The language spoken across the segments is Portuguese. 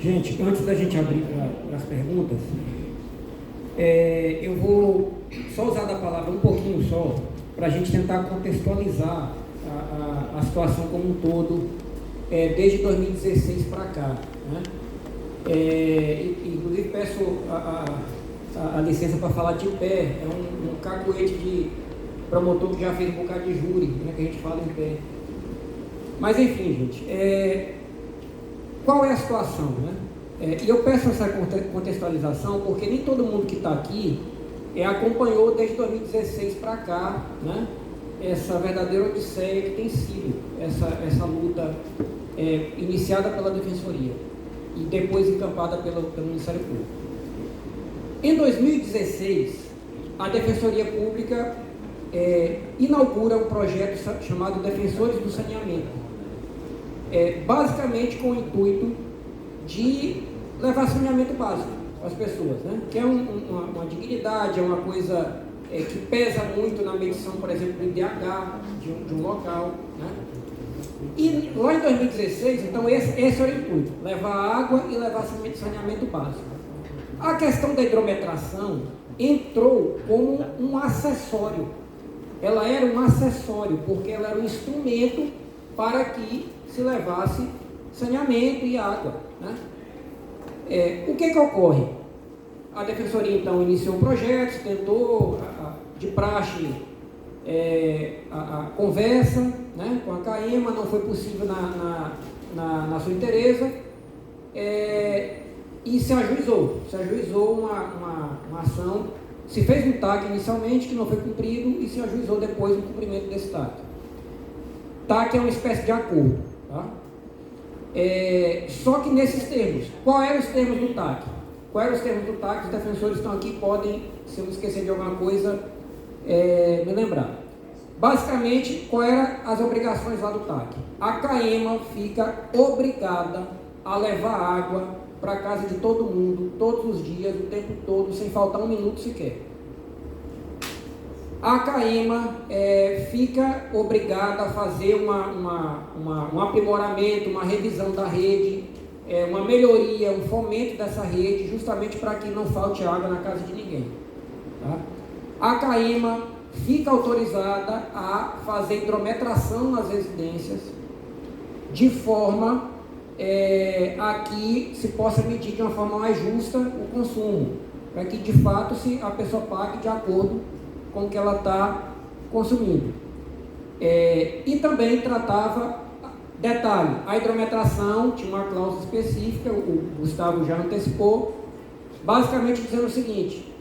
Gente, antes da gente abrir para as perguntas, eu vou só usar da palavra um pouquinho só, para a gente tentar contextualizar a situação como um todo, desde 2016 para cá. Né? Inclusive peço a licença para falar de pé, é um cacuete de promotor que já fez um bocado de júri, né, que a gente fala em pé. Mas enfim, gente, qual é a situação? Né? E eu peço essa contextualização porque nem todo mundo que está aqui acompanhou desde 2016 para cá, né, essa verdadeira odisseia que tem sido essa luta iniciada pela Defensoria e depois encampada pelo Ministério Público. Em 2016, a Defensoria Pública inaugura um projeto chamado Defensores do Saneamento, basicamente com o intuito de levar saneamento básico às pessoas, né? Que é uma dignidade, é uma coisa que pesa muito na medição, por exemplo, do IDH de um local, né? E lá em 2016, então, esse era o intuito, levar água e levar saneamento básico. A questão da hidrometração entrou como um acessório. Ela era um acessório, porque ela era um instrumento para que se levasse saneamento e água. Né? O que ocorre? A Defensoria, então, iniciou um projeto, tentou, de praxe, a conversa, né, com a CAEMA, não foi possível na sua Tereza, e se ajuizou uma ação, se fez um TAC inicialmente, que não foi cumprido, e se ajuizou depois o cumprimento desse TAC. TAC é uma espécie de acordo, tá? Só que nesses termos, quais eram os termos do TAC? Quais eram os termos do TAC? Os defensores estão aqui, podem, se eu me esquecer de alguma coisa, me lembrar. Basicamente, quais eram as obrigações lá do TAC? A CAEMA fica obrigada a levar água para a casa de todo mundo, todos os dias, o tempo todo, sem faltar um minuto sequer. A CAEMA fica obrigada a fazer um aprimoramento, uma revisão da rede, uma melhoria, um fomento dessa rede, justamente para que não falte água na casa de ninguém. Tá? A CAEMA fica autorizada a fazer hidrometração nas residências, de forma a que se possa medir de uma forma mais justa o consumo, para que de fato a pessoa pague de acordo com o que ela está consumindo. E também tratava, detalhe, a hidrometração tinha uma cláusula específica, o Gustavo já antecipou, basicamente dizendo o seguinte: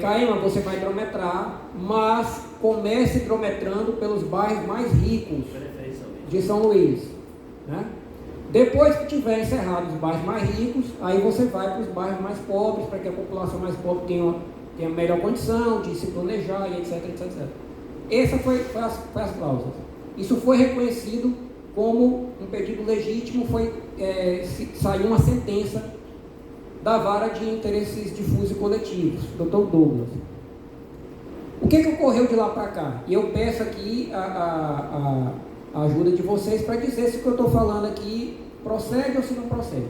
CAEMA, você vai hidrometrar, mas comece hidrometrando pelos bairros mais ricos de São Luís, né? Depois que tiver encerrado os bairros mais ricos, aí você vai para os bairros mais pobres, para que a população mais pobre tenha melhor condição de se planejar, e etc, etc, etc. Essa foi as cláusulas. Isso foi reconhecido como um pedido legítimo, saiu uma sentença da Vara de Interesses Difusos e Coletivos, Dr. Douglas. O que ocorreu de lá para cá? E eu peço aqui a ajuda de vocês para dizer se o que eu estou falando aqui procede ou se não procede.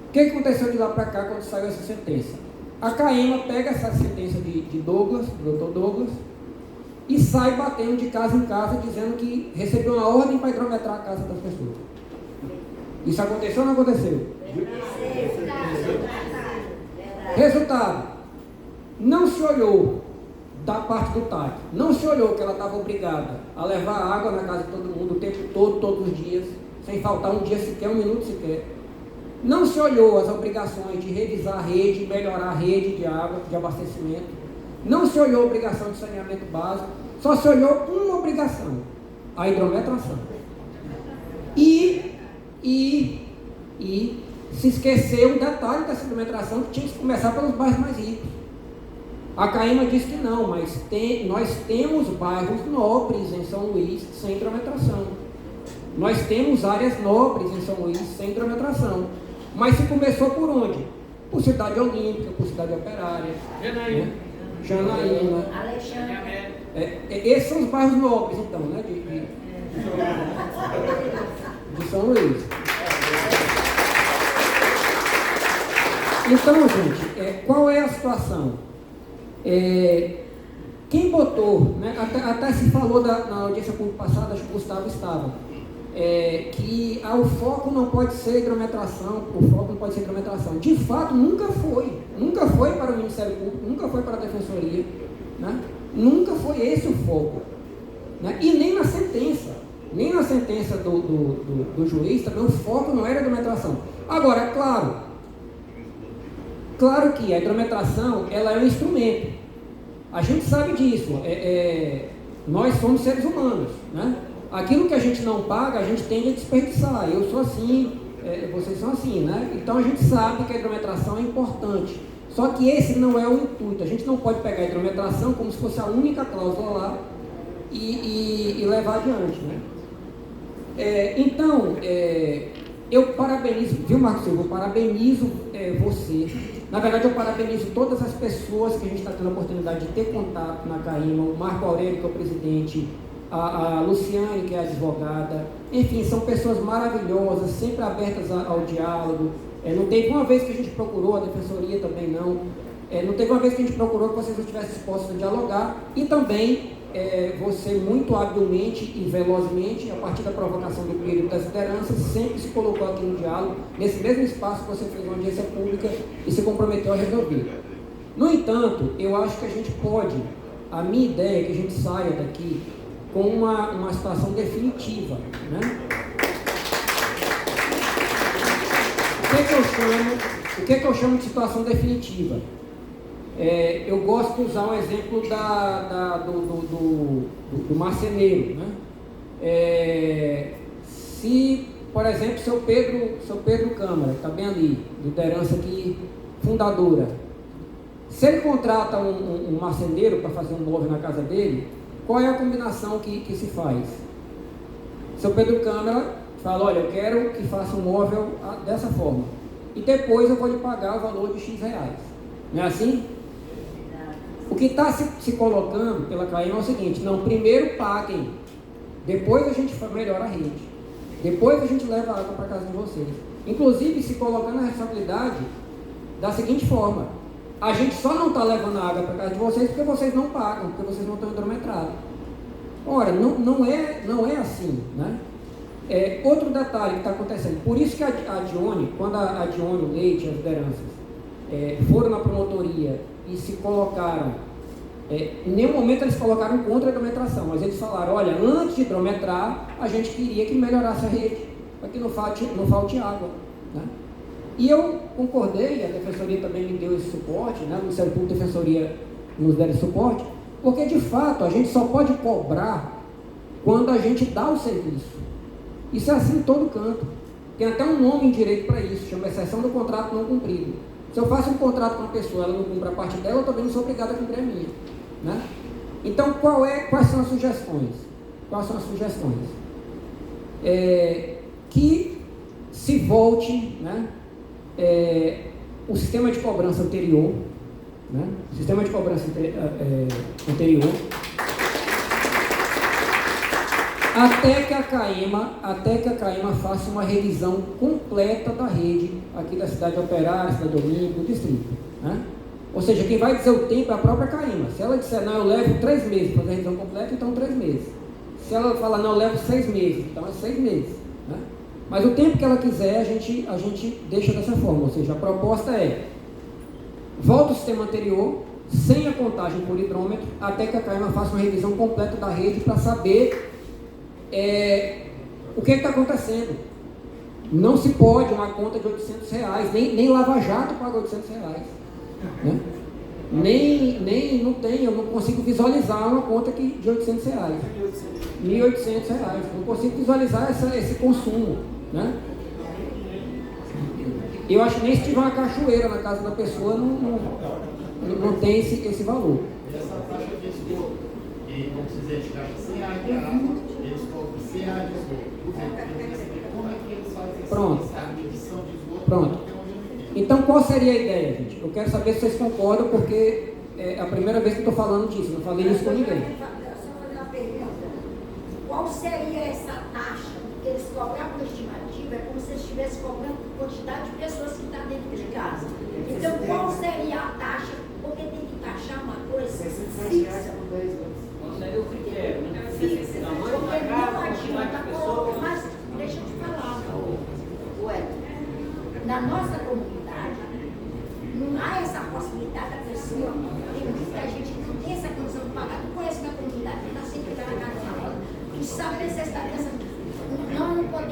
O que aconteceu de lá para cá quando saiu essa sentença? A CAEMA pega essa sentença de Douglas, do Dr. Douglas, e sai batendo de casa em casa, dizendo que recebeu uma ordem para hidrometrar a casa das pessoas. Isso aconteceu ou não aconteceu? Resultado: não se olhou da parte do TAC, não se olhou que ela estava obrigada a levar água na casa de todo mundo o tempo todo, todos os dias, sem faltar um dia sequer, um minuto sequer. Não se olhou as obrigações de revisar a rede, melhorar a rede de água, de abastecimento. Não se olhou a obrigação de saneamento básico, só se olhou uma obrigação: a hidrometração. E se esqueceu um detalhe dessa hidrometração, que tinha que começar pelos bairros mais ricos. A CAEMA diz que não, mas nós temos bairros nobres em São Luís sem hidrometração. Nós temos áreas nobres em São Luís sem hidrometração. Mas se começou por onde? Por Cidade Olímpica, por Cidade Operária, Janaína, Alexandre. Esses são os bairros nobres, então, né, de São Luís. Então, gente, qual é a situação? Quem botou, né, até se falou na audiência pública passada, acho que o Gustavo estava, que o foco não pode ser hidrometração, De fato, nunca foi para o Ministério Público, nunca foi para a Defensoria, né? Nunca foi esse o foco, né? E nem na sentença do juiz também o foco não era a hidrometração. Agora, claro que a hidrometração ela é um instrumento, a gente sabe disso, nós somos seres humanos, né? Aquilo que a gente não paga, a gente tende a desperdiçar. Eu sou assim, vocês são assim, né? Então a gente sabe que a hidrometração é importante. Só que esse não é o intuito. A gente não pode pegar a hidrometração como se fosse a única cláusula lá e levar adiante, né? Então, eu parabenizo, viu, Marcos Silva? Eu parabenizo você. Na verdade, eu parabenizo todas as pessoas que a gente está tendo a oportunidade de ter contato na CAIMA, o Marco Aurélio, que é o presidente, a Luciane, que é a advogada, enfim, são pessoas maravilhosas, sempre abertas ao diálogo. Não teve uma vez que a gente procurou, a Defensoria também não, não teve uma vez que a gente procurou que vocês não estivessem dispostos a dialogar, e também você muito habilmente e velozmente, a partir da provocação do período das lideranças, sempre se colocou aqui no diálogo, nesse mesmo espaço que você fez uma audiência pública e se comprometeu a resolver. No entanto, eu acho que a gente pode, a minha ideia é que a gente saia daqui com uma situação definitiva, né? O que eu chamo de situação definitiva? Eu gosto de usar um exemplo do marceneiro, né? Se, por exemplo, seu Pedro Câmara, que está bem ali, liderança aqui, fundadora, se ele contrata um marceneiro para fazer um móvel na casa dele, qual é a combinação que se faz? Seu Pedro Câmara fala, olha, eu quero que faça um móvel dessa forma, e depois eu vou lhe pagar o valor de X reais. Não é assim? O que está se colocando pela CAIMA é o seguinte: não, primeiro paguem, depois a gente melhora a rede, depois a gente leva a água para casa de vocês. Inclusive se colocando a responsabilidade da seguinte forma: a gente só não está levando a água para casa de vocês porque vocês não pagam, porque vocês não estão hidrometrados. Ora, não é assim, né? Outro detalhe que está acontecendo, por isso que a Dione, quando a Dione, o Leite, as lideranças foram na promotoria e se colocaram, em nenhum momento eles colocaram contra a hidrometração, mas eles falaram, olha, antes de hidrometrar, a gente queria que melhorasse a rede, para que não falte água, né? E eu concordei, a Defensoria também me deu esse suporte, né? O Ministério Público e a Defensoria nos deram esse suporte, porque de fato a gente só pode cobrar quando a gente dá o serviço. Isso é assim em todo canto. Tem até um nome em direito para isso, chama exceção do contrato não cumprido. Se eu faço um contrato com uma pessoa, ela não cumpre a parte dela, eu também não sou obrigado a cumprir a minha, né? Então, quais são as sugestões? Que se volte, né, o sistema de cobrança anterior, né? O sistema de cobrança anterior, até que a CAIMA faça uma revisão completa da rede aqui da cidade operária, cidade Domingo, do distrito, né? Ou seja, quem vai dizer o tempo é a própria CAIMA. Se ela disser, não, eu levo 3 meses para fazer a revisão completa, então 3 meses. Se ela falar, não, eu levo 6 meses, então é 6 meses, né? Mas o tempo que ela quiser, a gente deixa dessa forma. Ou seja, a proposta é, volta o sistema anterior, sem a contagem por hidrômetro, até que a CAIMA faça uma revisão completa da rede para saber o que está acontecendo. Não se pode uma conta de R$800, nem Lava Jato paga R$800, né? Eu não consigo visualizar uma conta de R$800, R$1.800, não consigo visualizar esse consumo, né? Eu acho que nem se tiver uma cachoeira na casa da pessoa, não tem esse valor. Essa taxa de esgoto, que não precisa de caixa sem água, eles cobram CA de esgoto. Como é que eles fazem essa medição de esgoto? Pronto. Então, qual seria a ideia, gente? Eu quero saber se vocês concordam, porque é a primeira vez que eu estou falando disso, não falei isso com ninguém. Só fazer uma pergunta. Qual seria essa taxa? Porque eles cobram por estimativa, é como se eles estivessem cobrando por quantidade de pessoas que estão dentro de casa. Então,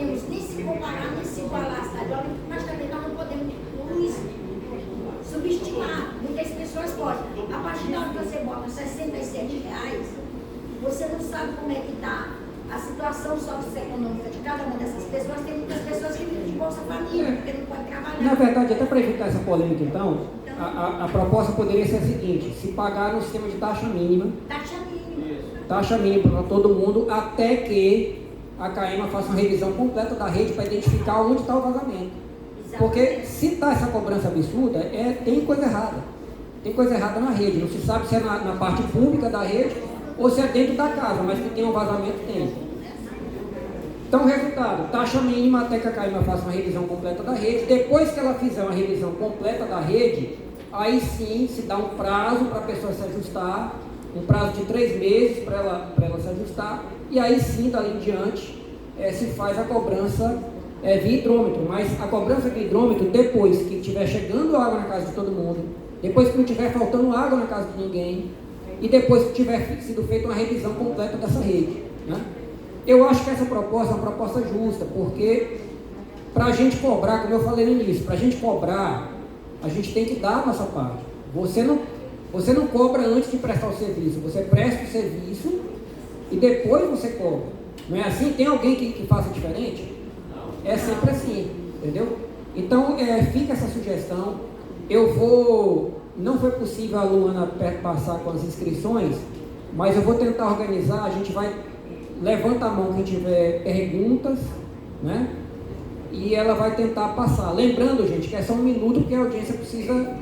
podemos nem se comparar, nem se igualar à cidade olímpica, mas também nós não podemos nos subestimar. Muitas pessoas podem. A partir da hora que você bota R$67, você não sabe como é que está a situação socioeconômica de cada uma dessas pessoas. Tem muitas pessoas que vivem de Bolsa Família, porque não podem trabalhar. Na verdade, até para evitar essa polêmica, então, a proposta poderia ser a seguinte: se pagar no sistema de taxa mínima para todo mundo, até que a CAEMA faça uma revisão completa da rede para identificar onde está o vazamento. Porque se está essa cobrança absurda, tem coisa errada. Tem coisa errada na rede. Não se sabe se é na parte pública da rede ou se é dentro da casa, mas que tem um vazamento, tem. Então, resultado, taxa mínima até que a CAEMA faça uma revisão completa da rede. Depois que ela fizer uma revisão completa da rede, aí sim se dá um prazo para a pessoa se ajustar, um prazo de 3 meses para ela se ajustar, e aí sim, dali em diante, se faz a cobrança via hidrômetro. Mas a cobrança via hidrômetro, depois que estiver chegando água na casa de todo mundo, depois que não estiver faltando água na casa de ninguém, e depois que tiver sido feita uma revisão completa dessa rede, né? Eu acho que essa proposta é uma proposta justa, porque para a gente cobrar, como eu falei no início, para a gente cobrar, a gente tem que dar a nossa parte. Você não cobra antes de prestar o serviço, você presta o serviço e depois você cobra. Não é assim? Tem alguém que faça diferente? É sempre assim, entendeu? Então, fica essa sugestão. Não foi possível a Luana passar com as inscrições, mas eu vou tentar organizar. A gente vai, levanta a mão quem tiver perguntas, né? E ela vai tentar passar. Lembrando, gente, que é só 1 minuto, porque a audiência precisa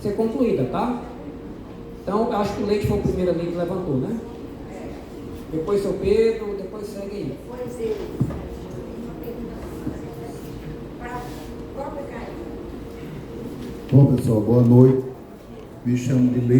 ser concluída, tá? Então, acho que o Leite foi o primeiro ali que levantou, né? Depois seu Pedro, depois segue aí. Depois ele. Bom, pessoal, boa noite. Me chamo de Leite.